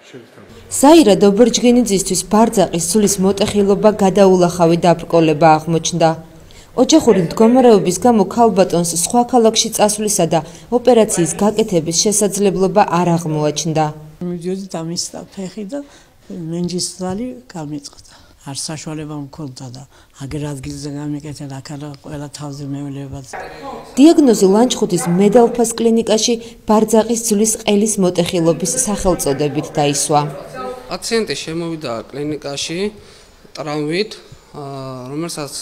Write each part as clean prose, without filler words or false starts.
საირა დობორჯგენიძისთვის ბარძაყის სულის მოტეხილობა გადაულახავი დაბრკოლება აღმოჩნდა. ოჯახური მდგომარეობის გამო ქალბატონს სხვა ქალაქში წასვლისა და ოპერაციის გაკეთების შესაძლებლობა არ აღმოაჩნდა. მიდიოდი დამისდა ფეხი და მენჯის ძალი გამიწყდა. არ საშუალება მქონდა და აგერ ადგილზე გამიკეთა და ახლა ყველა თავზე მევლება. დიაგნოზი ლანჩხუთის მედალფას კლინიკაში ბარძაყის ძვლის ყელის მოტეხილობის სახელწოდებით დაისვა. პაციენტი შემოვიდა კლინიკაში ტრამვით, რომელსაც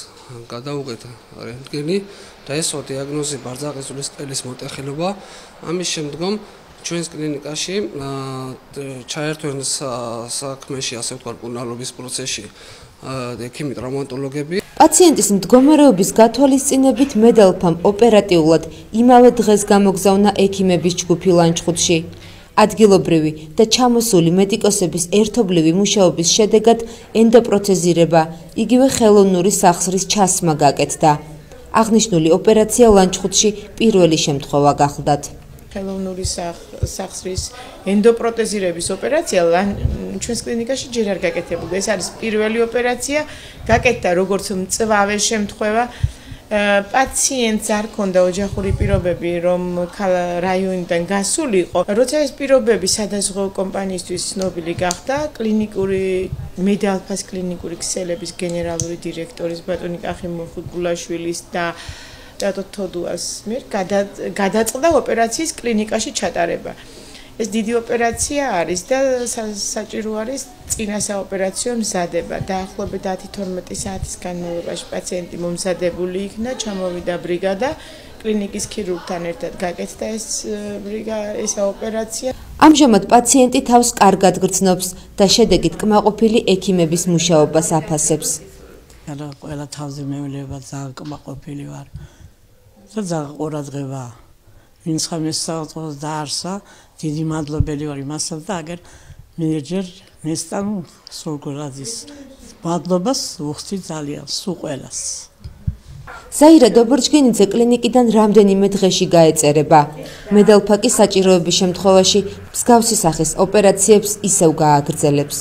გადაუღედა რენტგენი და ესო დიაგნოზი ბარძაყის ძვლის ყელის მოტეხილობა. ამის შემდგომ ჩვენს კლინიკაში ჩაერთვენ საქმეში, ასე ვთქვათ, პუნალობის პროცესში ექიმი ტრაუმატოლოგები. პაციენტის მდგომარეობის გათვალისწინებით მედალფამ ოპერატიულად იმავე დღეს გამოგზავნა ექიმების ჯგუფი ლანჩხუთში. ადგილობრივი და ჩამოსული მედიკოსების ერთობლივი მუშაობის შედეგად ენდოპროთეზირება, იგივე ხელოვნური სახსრის ჩასმა გაკეთდა. აღნიშნული ოპერაცია ლანჩხუთში პირველი შემთხვევა გახლდათ. ხელოვნური სახსრის ენდოპროთეზირების ოპერაცია ჩვენს კლინიკაში ჯერ არ გაკეთებულა. ეს არის პირველი ოპერაცია, გაკეთდა როგორც მწვავე შემთხვევა. პაციენტს არ ჰქონდა ოჯახური პირობები, რომ რაიონიდან გასულიყო. როცა ეს პირობები სადაზღვეო კომპანიისთვის ცნობილი გახდა, კლინიკური მედალფას კლინიკური ქსელების გენერალური დირექტორის ბატონი კახი მոխიგულაშვილის და თოდუას მიერ გადაწყდა ოპერაციის კლინიკაში ჩატარება. ეს დიდი ოპერაცია არის და საჭირო არის წინა საოპერაციო მზადება. დაახლოებით 10-12 საათის განმავლობაში პაციენტი მომზადებული იქნა, ჩამოვიდა ბრიგადა, კლინიკის ქირურგთან ერთად გაკეთდა ეს ოპერაცია. ამჟამად პაციენტი თავს კარგად გრძნობს და შედეგით კმაყოფილი ექიმების მუშაობას აფასებს. ყველა თავზე მევლება, ძალიან კმაყოფილი ვარ. ძალიან ყურადღება ვინც ხამეს საწყოს დაარსა, დიდი მადლობელი ვარ იმასაც და აგერ მენეჯერ მესტან სულგორაძის მადლობას ვუხდი ძალიან სულ ყველას. საირა დობორჯგენიძე კლინიკიდან რამდენიმე დღეში გაეწერება. მედალფაკი საჭიროების შემთხვევაში მსგავსი სახის ოპერაციებს ისევ გააგრძელებს.